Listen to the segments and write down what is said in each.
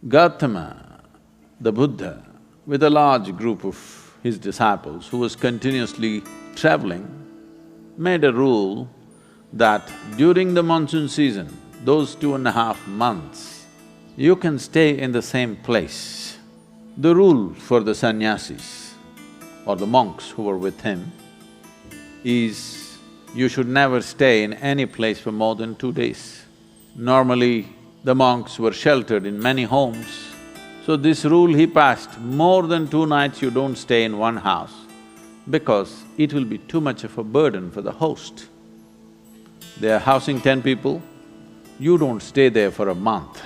Gautama, the Buddha, with a large group of his disciples who was continuously traveling, made a rule that during the monsoon season, those 2.5 months, you can stay in the same place. The rule for the sannyasis or the monks who were with him is you should never stay in any place for more than 2 days. Normally, the monks were sheltered in many homes. So this rule he passed, more than 2 nights you don't stay in one house because it will be too much of a burden for the host. They are housing 10 people, you don't stay there for a month.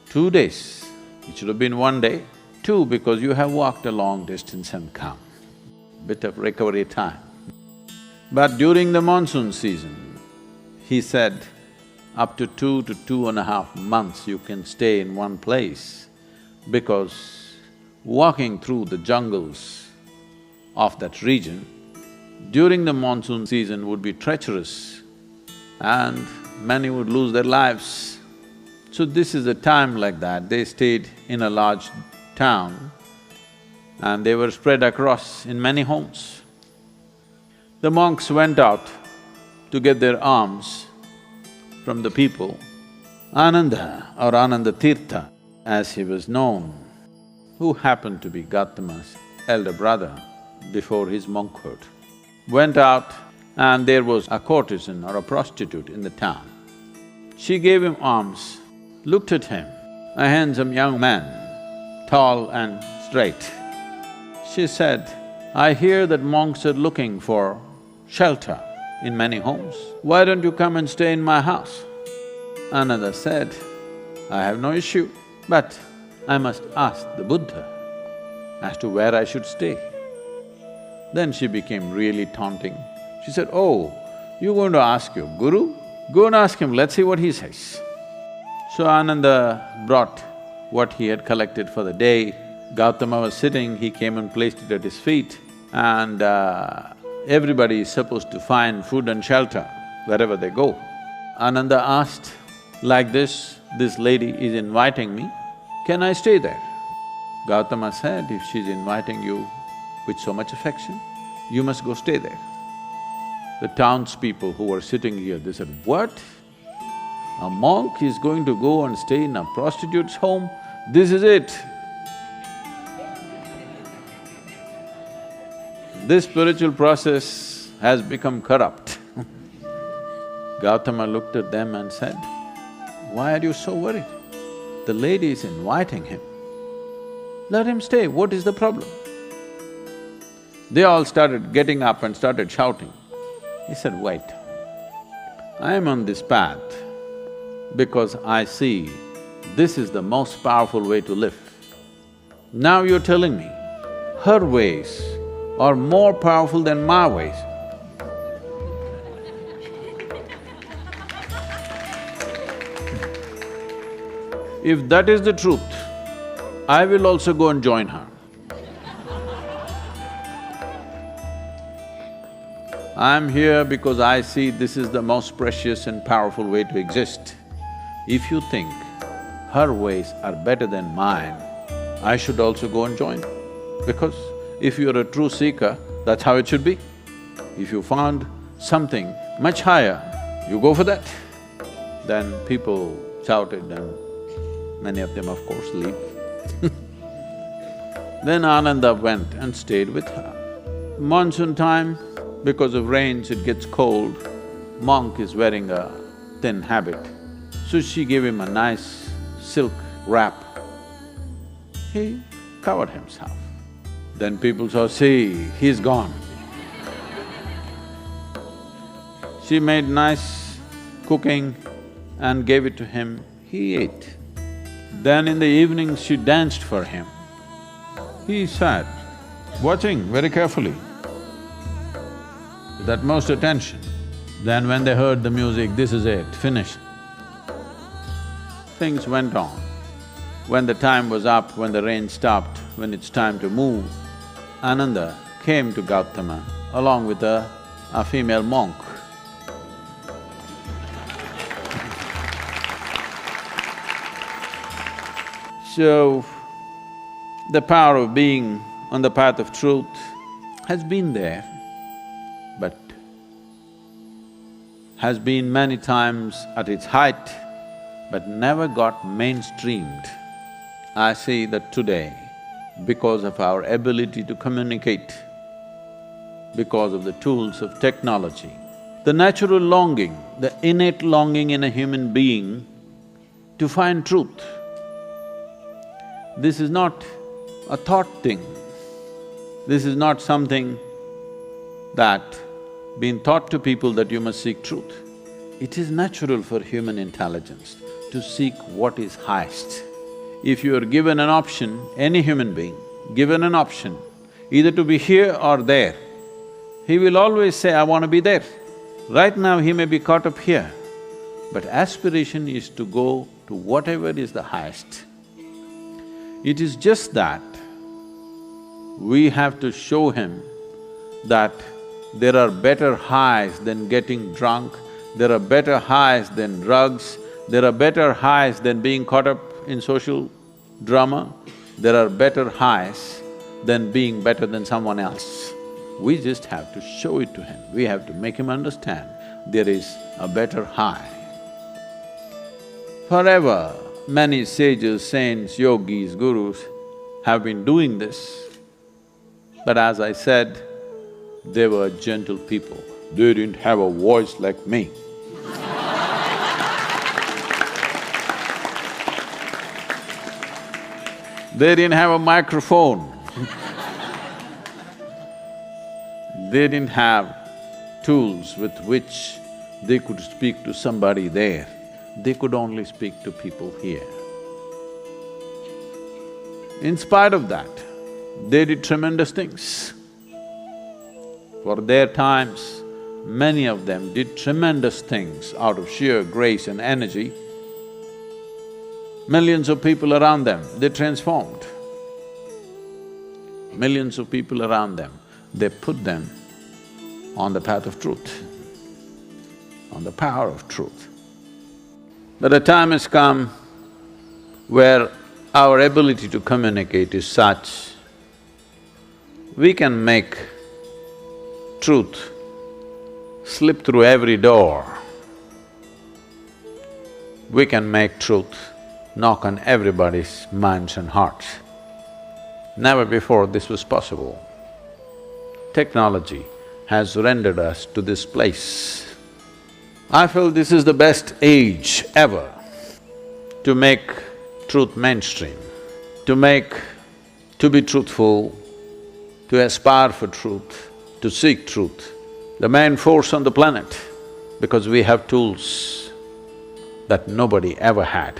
2 days, it should have been 1 day. 2, because you have walked a long distance and come, bit of recovery time. But during the monsoon season, he said, up to 2 to 2.5 months you can stay in one place because walking through the jungles of that region during the monsoon season would be treacherous and many would lose their lives. So this is a time like that, they stayed in a large town and they were spread across in many homes. The monks went out to get their alms from the people. Ananda or Ananda Tirtha, as he was known, who happened to be Gautama's elder brother before his monkhood, went out and there was a courtesan or a prostitute in the town. She gave him alms, looked at him, a handsome young man, tall and straight. She said, "I hear that monks are looking for shelter in many homes. Why don't you come and stay in my house?" Ananda said, "I have no issue, but I must ask the Buddha as to where I should stay." Then she became really taunting. She said, "Oh, you're going to ask your guru? Go and ask him, let's see what he says." So Ananda brought what he had collected for the day. Gautama was sitting, he came and placed it at his feet and everybody is supposed to find food and shelter wherever they go. Ananda asked, "Like this lady is inviting me, can I stay there?" Gautama said, "If she's inviting you with so much affection, you must go stay there." The townspeople who were sitting here, they said, "What? A monk is going to go and stay in a prostitute's home? This is it." This spiritual process has become corrupt. Gautama looked at them and said, "Why are you so worried? The lady is inviting him. Let him stay, what is the problem?" They all started getting up and started shouting. He said, "Wait, I am on this path because I see this is the most powerful way to live. Now you're telling me her ways are more powerful than my ways. If that is the truth, I will also go and join her. I am here because I see this is the most precious and powerful way to exist. If you think her ways are better than mine, I should also go and join. Because if you're a true seeker, that's how it should be. If you found something much higher, you go for that." Then people shouted and many of them, of course, leave. Then Ananda went and stayed with her. Monsoon time, because of rains it gets cold, monk is wearing a thin habit. So she gave him a nice silk wrap. He covered himself. Then people saw, "See, he's gone." She made nice cooking and gave it to him, he ate. Then in the evening she danced for him. He sat, watching very carefully, with utmost attention. Then when they heard the music, this is it, finished. Things went on. When the time was up, when the rain stopped, when it's time to move, Ananda came to Gautama along with a female monk. So, the power of being on the path of truth has been there, but has been many times at its height, but never got mainstreamed. I see that today, because of our ability to communicate, because of the tools of technology, the natural longing, the innate longing in a human being to find truth, this is not a thought thing. This is not something that been taught to people that you must seek truth. It is natural for human intelligence to seek what is highest. If you are given an option, any human being, given an option, either to be here or there, he will always say, I want to be there. Right now he may be caught up here, but aspiration is to go to whatever is the highest. It is just that we have to show him that there are better highs than getting drunk, there are better highs than drugs, there are better highs than being caught up in social drama, there are better highs than being better than someone else. We just have to show it to him, we have to make him understand there is a better high. Forever, many sages, saints, yogis, gurus have been doing this, but as I said, they were gentle people. They didn't have a voice like me. They didn't have a microphone. They didn't have tools with which they could speak to somebody there. They could only speak to people here. In spite of that, they did tremendous things. For their times, many of them did tremendous things out of sheer grace and energy. Millions of people around them, they transformed. Millions of people around them, they put them on the path of truth, on the power of truth. But a time has come where our ability to communicate is such, we can make truth slip through every door. We can make truth knock on everybody's minds and hearts. Never before this was possible. Technology has rendered us to this place. I feel this is the best age ever to make truth mainstream, to be truthful, to aspire for truth, to seek truth, the main force on the planet, because we have tools that nobody ever had.